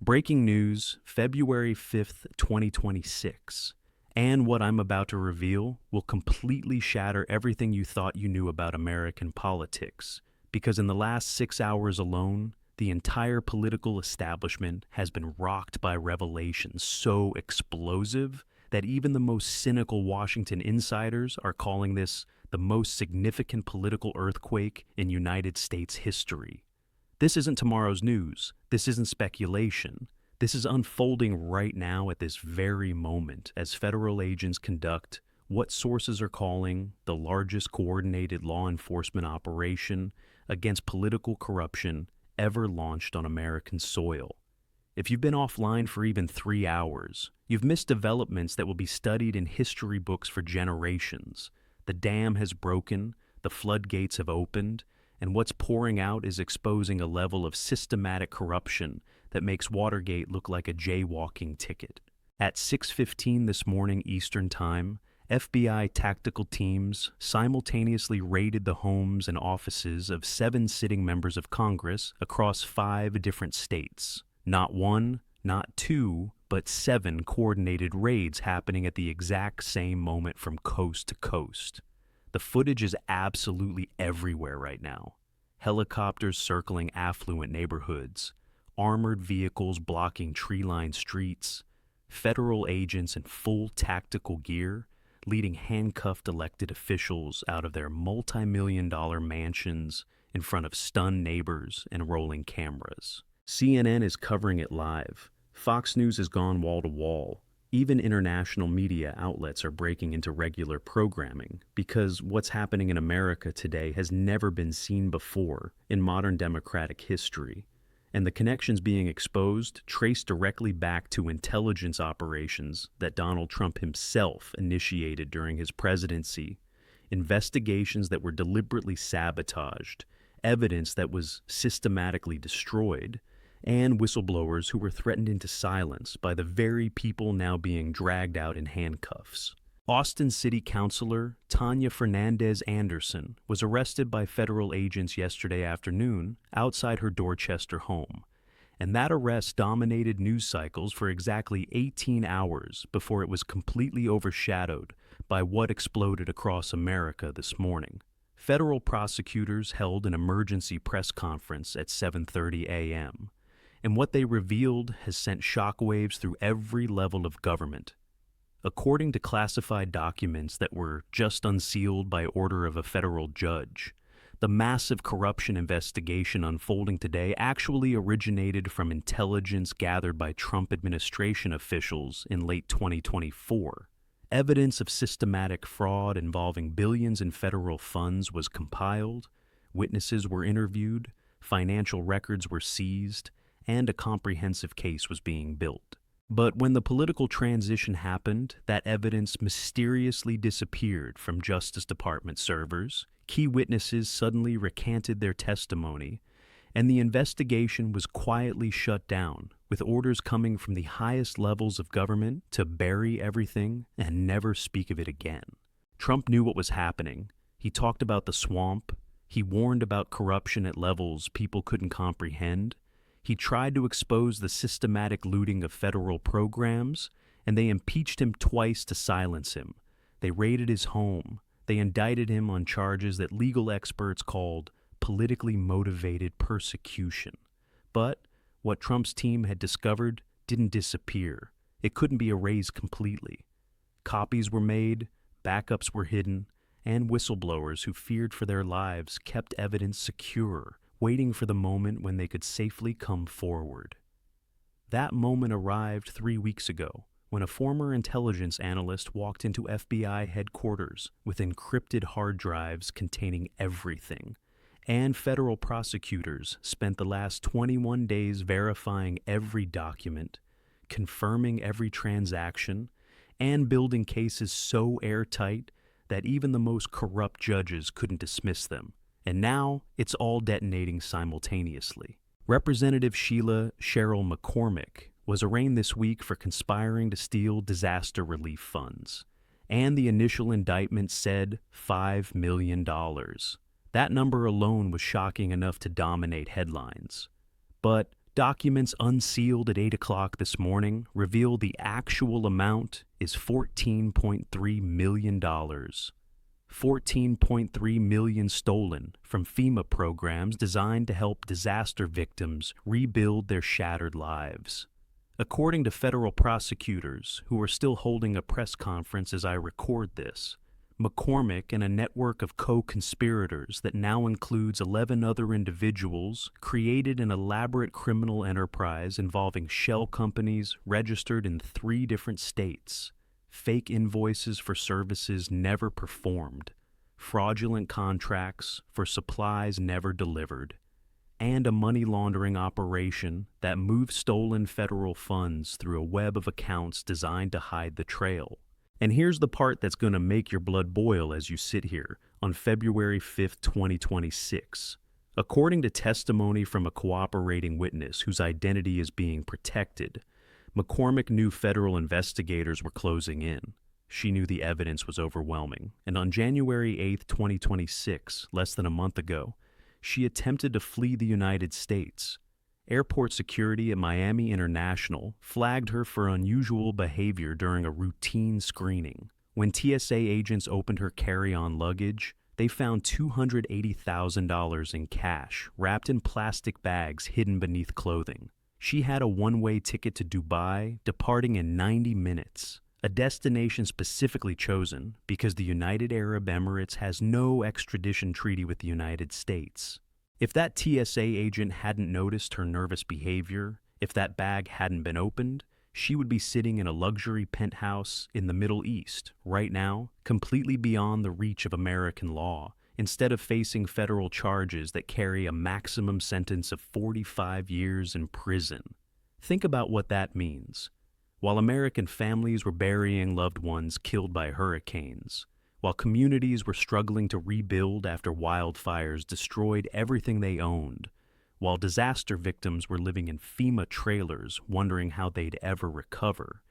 Breaking news, February 5th, 2026. And what I'm about to reveal will completely shatter everything you thought you knew about American politics. Because in the last 6 hours alone, the entire political establishment has been rocked by revelations so explosive that even the most cynical Washington insiders are calling this the most significant political earthquake in United States history. This isn't tomorrow's news. This isn't speculation. This is unfolding right now at this very moment as federal agents conduct what sources are calling the largest coordinated law enforcement operation against political corruption ever launched on American soil. If you've been offline for even 3 hours, you've missed developments that will be studied in history books for generations. The dam has broken, the floodgates have opened, and what's pouring out is exposing a level of systematic corruption that makes Watergate look like a jaywalking ticket. At 6:15 this morning Eastern Time, FBI tactical teams simultaneously raided the homes and offices of 7 sitting members of Congress across 5 different states. Not 1, not 2, but 7 coordinated raids happening at the exact same moment from coast to coast. The footage is absolutely everywhere right now. Helicopters circling affluent neighborhoods, armored vehicles blocking tree-lined streets, federal agents in full tactical gear leading handcuffed elected officials out of their multi-million-dollar mansions in front of stunned neighbors and rolling cameras. CNN is covering it live. Fox News has gone wall to wall. Even international media outlets are breaking into regular programming because what's happening in America today has never been seen before in modern democratic history. And the connections being exposed trace directly back to intelligence operations that Donald Trump himself initiated during his presidency, investigations that were deliberately sabotaged, evidence that was systematically destroyed, and whistleblowers who were threatened into silence by the very people now being dragged out in handcuffs. Austin City Councilor Tanya Fernandez Anderson was arrested by federal agents yesterday afternoon outside her Dorchester home, and that arrest dominated news cycles for exactly 18 hours before it was completely overshadowed by what exploded across America this morning. Federal prosecutors held an emergency press conference at 7:30 a.m., and what they revealed has sent shockwaves through every level of government. According to classified documents that were just unsealed by order of a federal judge, the massive corruption investigation unfolding today actually originated from intelligence gathered by Trump administration officials in late 2024. Evidence of systematic fraud involving billions in federal funds was compiled, witnesses were interviewed, financial records were seized, and a comprehensive case was being built. But when the political transition happened, that evidence mysteriously disappeared from Justice Department servers, key witnesses suddenly recanted their testimony, and the investigation was quietly shut down, with orders coming from the highest levels of government to bury everything and never speak of it again. Trump knew what was happening. He talked about the swamp. He warned about corruption at levels people couldn't comprehend. He tried to expose the systematic looting of federal programs, and they impeached him twice to silence him. They raided his home. They indicted him on charges that legal experts called politically motivated persecution. But what Trump's team had discovered didn't disappear. It couldn't be erased completely. Copies were made, backups were hidden, and whistleblowers who feared for their lives kept evidence secure, waiting for the moment when they could safely come forward. That moment arrived 3 weeks ago, when a former intelligence analyst walked into FBI headquarters with encrypted hard drives containing everything, and federal prosecutors spent the last 21 days verifying every document, confirming every transaction, and building cases so airtight that even the most corrupt judges couldn't dismiss them. And now, it's all detonating simultaneously. Representative Sheila Cheryl McCormick was arraigned this week for conspiring to steal disaster relief funds, and the initial indictment said $5 million. That number alone was shocking enough to dominate headlines. But Documents unsealed at 8 o'clock this morning reveal the actual amount is $14.3 million. $14.3 million stolen from FEMA programs designed to help disaster victims rebuild their shattered lives. According to federal prosecutors, who are still holding a press conference as I record this, McCormick and a network of co-conspirators that now includes 11 other individuals created an elaborate criminal enterprise involving shell companies registered in 3 different states, fake invoices for services never performed, fraudulent contracts for supplies never delivered, and a money laundering operation that moved stolen federal funds through a web of accounts designed to hide the trail. And here's the part that's going to make your blood boil as you sit here on February 5th, 2026. According to testimony from a cooperating witness whose identity is being protected, McCormick knew federal investigators were closing in. She knew the evidence was overwhelming, and on January 8th, 2026, less than a month ago, she attempted to flee the United States. Airport security at Miami International flagged her for unusual behavior during a routine screening. When TSA agents opened her carry-on luggage, they found $280,000 in cash wrapped in plastic bags hidden beneath clothing. She had a one-way ticket to Dubai, departing in 90 minutes, a destination specifically chosen because the United Arab Emirates has no extradition treaty with the United States. If that TSA agent hadn't noticed her nervous behavior, if that bag hadn't been opened, she would be sitting in a luxury penthouse in the Middle East right now, completely beyond the reach of American law, instead of facing federal charges that carry a maximum sentence of 45 years in prison. Think about what that means. While American families were burying loved ones killed by hurricanes, while communities were struggling to rebuild after wildfires destroyed everything they owned, while disaster victims were living in FEMA trailers wondering how they'd ever recover,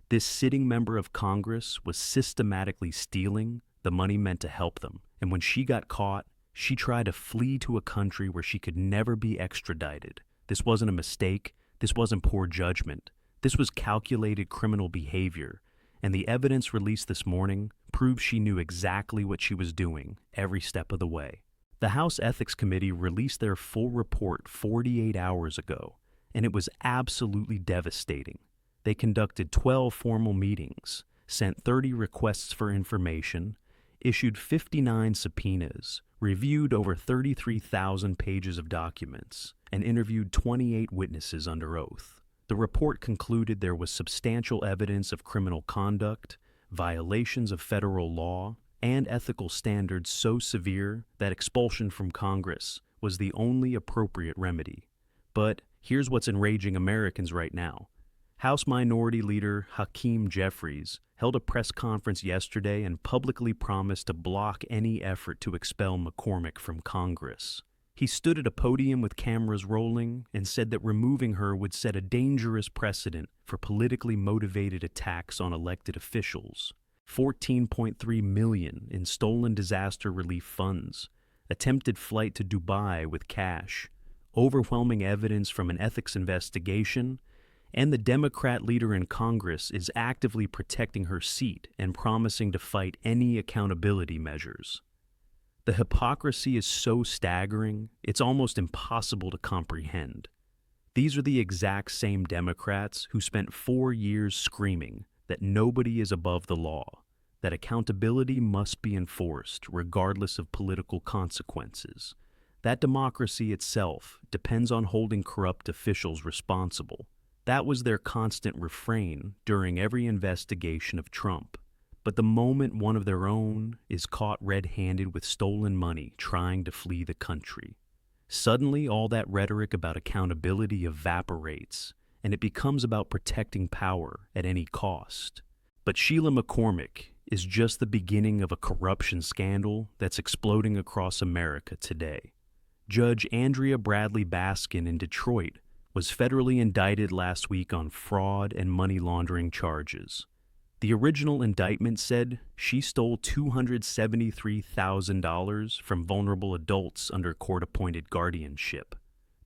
this sitting member of Congress was systematically stealing the money meant to help them. And when she got caught, she tried to flee to a country where she could never be extradited. This wasn't a mistake. This wasn't poor judgment. This was calculated criminal behavior. And the evidence released this morning proves she knew exactly what she was doing every step of the way. The House Ethics Committee released their full report 48 hours ago, and it was absolutely devastating. They conducted 12 formal meetings, sent 30 requests for information, issued 59 subpoenas, reviewed over 33,000 pages of documents, and interviewed 28 witnesses under oath. The report concluded there was substantial evidence of criminal conduct, violations of federal law, and ethical standards so severe that expulsion from Congress was the only appropriate remedy. But here's what's enraging Americans right now. House Minority Leader Hakeem Jeffries held a press conference yesterday and publicly promised to block any effort to expel McCormick from Congress. He stood at a podium with cameras rolling and said that removing her would set a dangerous precedent for politically motivated attacks on elected officials. $14.3 million in stolen disaster relief funds, attempted flight to Dubai with cash, overwhelming evidence from an ethics investigation, and the Democrat leader in Congress is actively protecting her seat and promising to fight any accountability measures. The hypocrisy is so staggering, it's almost impossible to comprehend. These are the exact same Democrats who spent 4 years screaming that nobody is above the law, that accountability must be enforced regardless of political consequences, that democracy itself depends on holding corrupt officials responsible. That was their constant refrain during every investigation of Trump. But the moment one of their own is caught red-handed with stolen money trying to flee the country, suddenly all that rhetoric about accountability evaporates, and it becomes about protecting power at any cost. But Sheila McCormick is just the beginning of a corruption scandal that's exploding across America today. Judge Andrea Bradley Baskin in Detroit was federally indicted last week on fraud and money laundering charges. The original indictment said she stole $273,000 from vulnerable adults under court-appointed guardianship.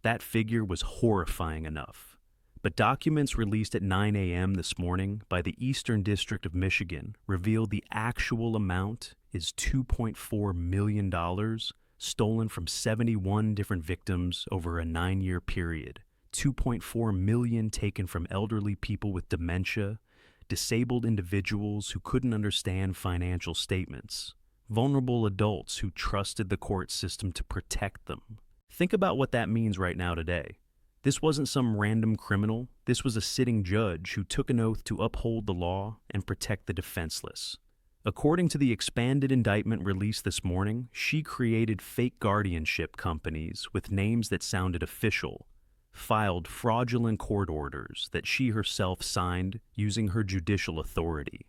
That figure was horrifying enough. But documents released at 9 a.m. this morning by the Eastern District of Michigan revealed the actual amount is $2.4 million stolen from 71 different victims over a 9-year period. 2.4 million taken from elderly people with dementia, disabled individuals who couldn't understand financial statements, vulnerable adults who trusted the court system to protect them. Think about what that means right now today. This wasn't some random criminal. This was a sitting judge who took an oath to uphold the law and protect the defenseless. According to the expanded indictment released this morning, she created fake guardianship companies with names that sounded official, filed fraudulent court orders that she herself signed using her judicial authority,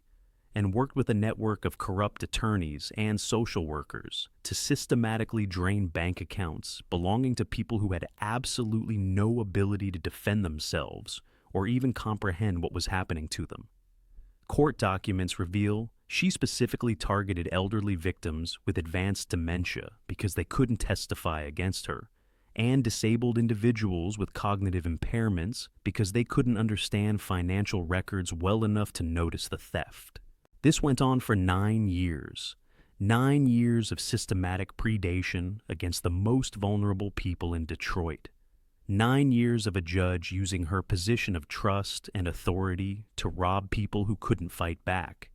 and worked with a network of corrupt attorneys and social workers to systematically drain bank accounts belonging to people who had absolutely no ability to defend themselves or even comprehend what was happening to them. Court documents reveal she specifically targeted elderly victims with advanced dementia because they couldn't testify against her, and disabled individuals with cognitive impairments because they couldn't understand financial records well enough to notice the theft. This went on for 9 years. 9 years of systematic predation against the most vulnerable people in Detroit. 9 years of a judge using her position of trust and authority to rob people who couldn't fight back.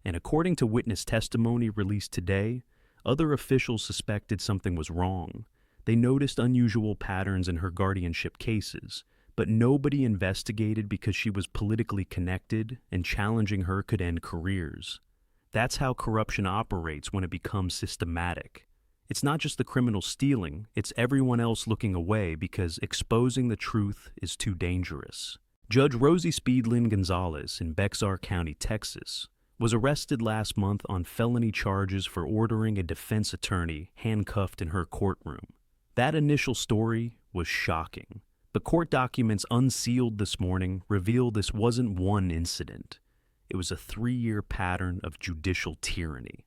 And according to witness testimony released today, other officials suspected something was wrong. They noticed unusual patterns in her guardianship cases, but nobody investigated because she was politically connected and challenging her could end careers. That's how corruption operates when it becomes systematic. It's not just the criminal stealing, it's everyone else looking away because exposing the truth is too dangerous. Judge Rosie Speedlin Gonzalez in Bexar County, Texas, was arrested last month on felony charges for ordering a defense attorney handcuffed in her courtroom. That initial story was shocking. But court documents unsealed this morning reveal this wasn't one incident. It was a 3-year pattern of judicial tyranny.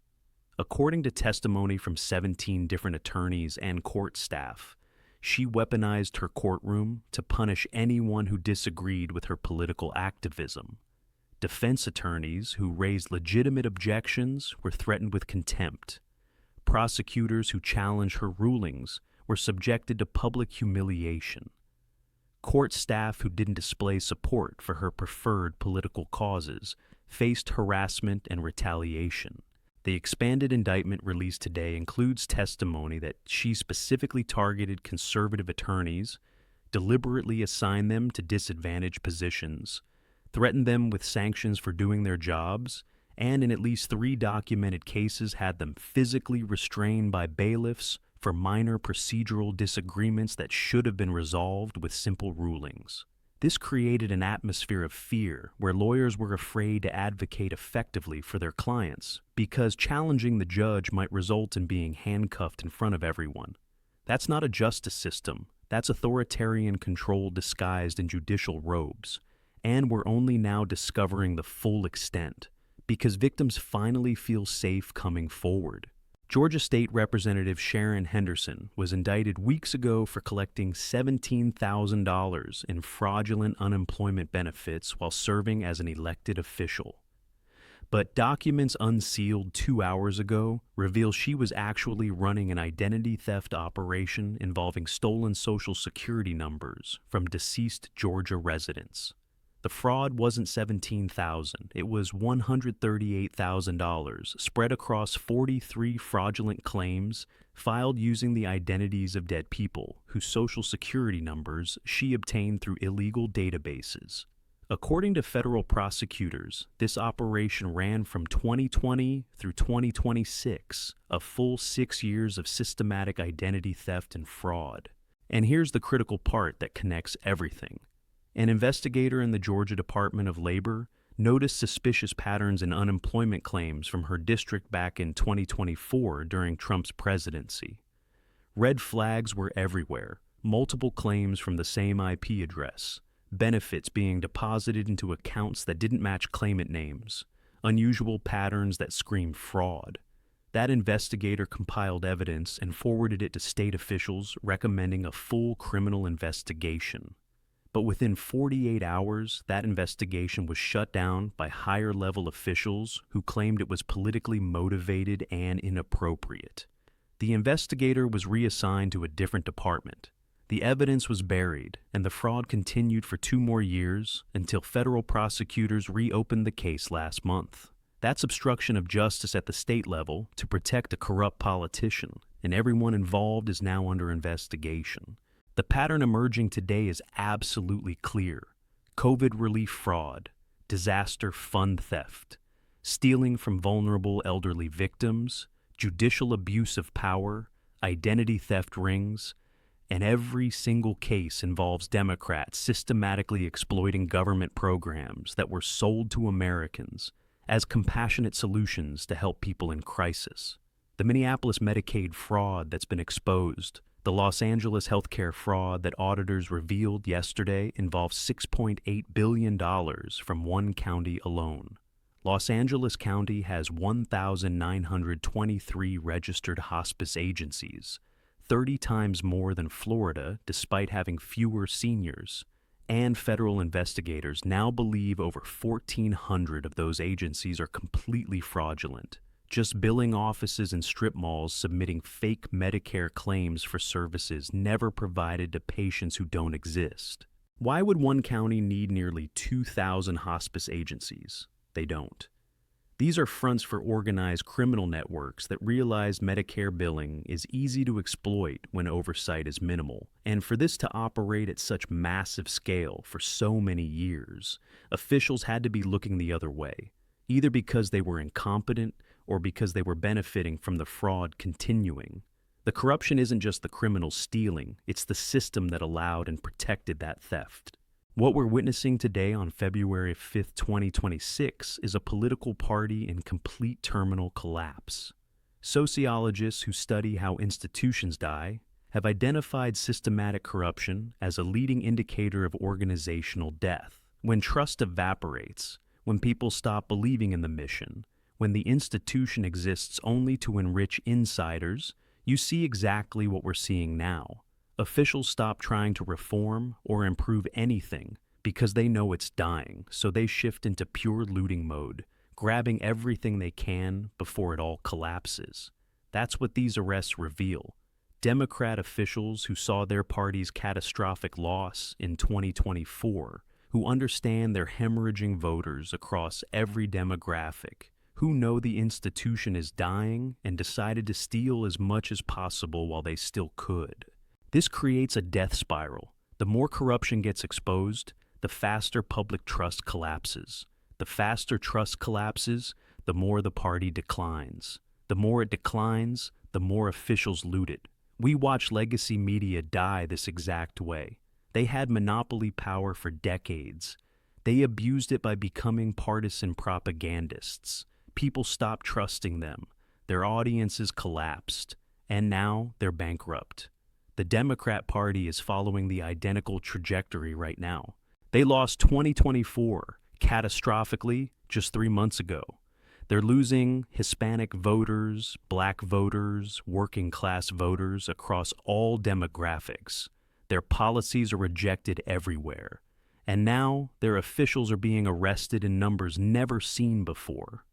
According to testimony from 17 different attorneys and court staff, she weaponized her courtroom to punish anyone who disagreed with her political activism. Defense attorneys who raised legitimate objections were threatened with contempt. Prosecutors who challenged her rulings were subjected to public humiliation. Court staff who didn't display support for her preferred political causes faced harassment and retaliation. The expanded indictment released today includes testimony that she specifically targeted conservative attorneys, deliberately assigned them to disadvantaged positions, threatened them with sanctions for doing their jobs, and in at least 3 documented cases had them physically restrained by bailiffs for minor procedural disagreements that should have been resolved with simple rulings. This created an atmosphere of fear where lawyers were afraid to advocate effectively for their clients because challenging the judge might result in being handcuffed in front of everyone. That's not a justice system. That's authoritarian control disguised in judicial robes. And we're only now discovering the full extent because victims finally feel safe coming forward. Georgia State Representative Sharon Henderson was indicted weeks ago for collecting $17,000 in fraudulent unemployment benefits while serving as an elected official. But documents unsealed 2 hours ago reveal she was actually running an identity theft operation involving stolen Social Security numbers from deceased Georgia residents. The fraud wasn't $17,000, it was $138,000 spread across 43 fraudulent claims filed using the identities of dead people whose Social Security numbers she obtained through illegal databases. According to federal prosecutors, this operation ran from 2020 through 2026, a full 6 years of systematic identity theft and fraud. And here's the critical part that connects everything. An investigator in the Georgia Department of Labor noticed suspicious patterns in unemployment claims from her district back in 2024 during Trump's presidency. Red flags were everywhere, multiple claims from the same IP address, benefits being deposited into accounts that didn't match claimant names, unusual patterns that screamed fraud. That investigator compiled evidence and forwarded it to state officials recommending a full criminal investigation. But within 48 hours, that investigation was shut down by higher-level officials who claimed it was politically motivated and inappropriate. The investigator was reassigned to a different department. The evidence was buried, and the fraud continued for 2 more years until federal prosecutors reopened the case last month. That's obstruction of justice at the state level to protect a corrupt politician, and everyone involved is now under investigation. The pattern emerging today is absolutely clear. COVID relief fraud, disaster fund theft, stealing from vulnerable elderly victims, judicial abuse of power, identity theft rings, and every single case involves Democrats systematically exploiting government programs that were sold to Americans as compassionate solutions to help people in crisis. The Minneapolis Medicaid fraud that's been exposed, the Los Angeles healthcare fraud that auditors revealed yesterday involves $6.8 billion from one county alone. Los Angeles County has 1,923 registered hospice agencies, 30 times more than Florida despite having fewer seniors. And federal investigators now believe over 1,400 of those agencies are completely fraudulent, just billing offices and strip malls submitting fake Medicare claims for services never provided to patients who don't exist. Why would one county need nearly 2,000 hospice agencies? They don't. These are fronts for organized criminal networks that realize Medicare billing is easy to exploit when oversight is minimal. And for this to operate at such massive scale for so many years, officials had to be looking the other way, either because they were incompetent or because they were benefiting from the fraud continuing. The corruption isn't just the criminals stealing, it's the system that allowed and protected that theft. What we're witnessing today on February 5th, 2026 is a political party in complete terminal collapse. Sociologists who study how institutions die have identified systematic corruption as a leading indicator of organizational death. When trust evaporates, when people stop believing in the mission, when the institution exists only to enrich insiders, you see exactly what we're seeing now. Officials stop trying to reform or improve anything because they know it's dying, so they shift into pure looting mode, grabbing everything they can before it all collapses. That's what these arrests reveal. Democrat officials who saw their party's catastrophic loss in 2024, who understand they're hemorrhaging voters across every demographic, who know the institution is dying and decided to steal as much as possible while they still could. This creates a death spiral. The more corruption gets exposed, the faster public trust collapses. The faster trust collapses, the more the party declines. The more it declines, the more officials loot it. We watch legacy media die this exact way. They had monopoly power for decades. They abused it by becoming partisan propagandists. People stopped trusting them. Their audiences collapsed. And now they're bankrupt. The Democrat Party is following the identical trajectory right now. They lost 2024 catastrophically just 3 months ago. They're losing Hispanic voters, Black voters, working-class voters across all demographics. Their policies are rejected everywhere. And now their officials are being arrested in numbers never seen before.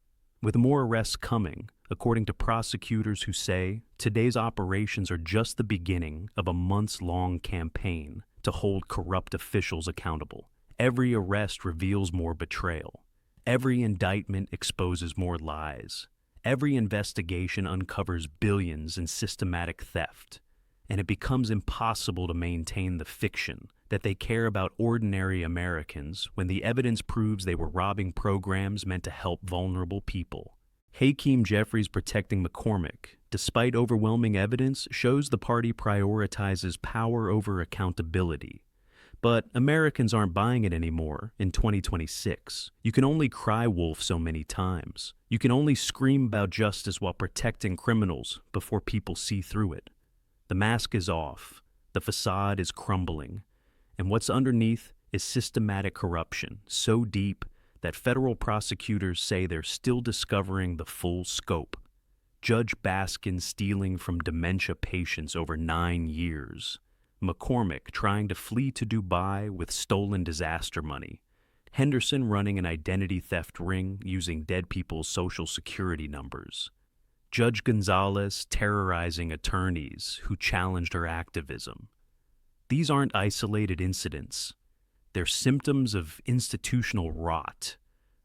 With more arrests coming, according to prosecutors who say today's operations are just the beginning of a months-long campaign to hold corrupt officials accountable. Every arrest reveals more betrayal. Every indictment exposes more lies. Every investigation uncovers billions in systematic theft. And it becomes impossible to maintain the fiction that they care about ordinary Americans when the evidence proves they were robbing programs meant to help vulnerable people. Hakeem Jeffries protecting McCormick, despite overwhelming evidence, shows the party prioritizes power over accountability. But Americans aren't buying it anymore in 2026. You can only cry wolf so many times. You can only scream about justice while protecting criminals before people see through it. The mask is off. The facade is crumbling. And what's underneath is systematic corruption so deep that federal prosecutors say they're still discovering the full scope. Judge Baskin stealing from dementia patients over 9 years. McCormick trying to flee to Dubai with stolen disaster money. Henderson running an identity theft ring using dead people's social security numbers. Judge Gonzalez terrorizing attorneys who challenged her activism. These aren't isolated incidents. They're symptoms of institutional rot,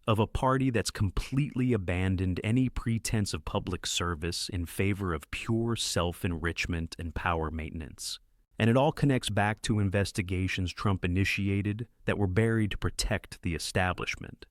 of a party that's completely abandoned any pretense of public service in favor of pure self-enrichment and power maintenance. And it all connects back to investigations Trump initiated that were buried to protect the establishment.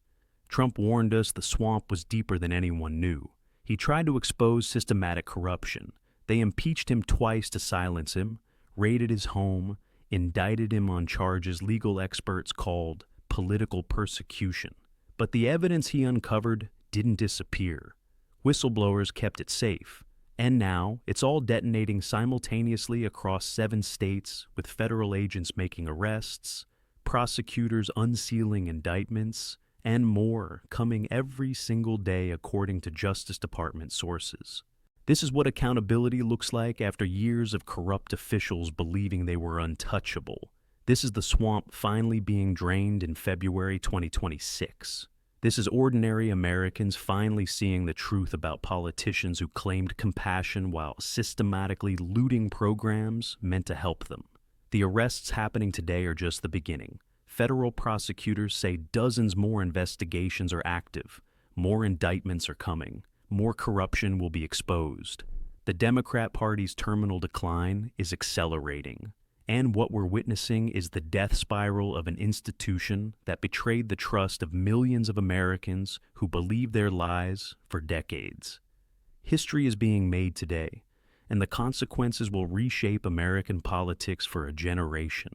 Trump warned us the swamp was deeper than anyone knew. He tried to expose systematic corruption. They impeached him twice to silence him, raided his home, indicted him on charges legal experts called political persecution. But the evidence he uncovered didn't disappear. Whistleblowers kept it safe. And now, it's all detonating simultaneously across 7 states, with federal agents making arrests, prosecutors unsealing indictments, and more coming every single day according to Justice Department sources. This is what accountability looks like after years of corrupt officials believing they were untouchable. This is the swamp finally being drained in February 2026. This is ordinary Americans finally seeing the truth about politicians who claimed compassion while systematically looting programs meant to help them. The arrests happening today are just the beginning. Federal prosecutors say dozens more investigations are active, more indictments are coming, more corruption will be exposed. The Democrat Party's terminal decline is accelerating. And what we're witnessing is the death spiral of an institution that betrayed the trust of millions of Americans who believed their lies for decades. History is being made today, and the consequences will reshape American politics for a generation.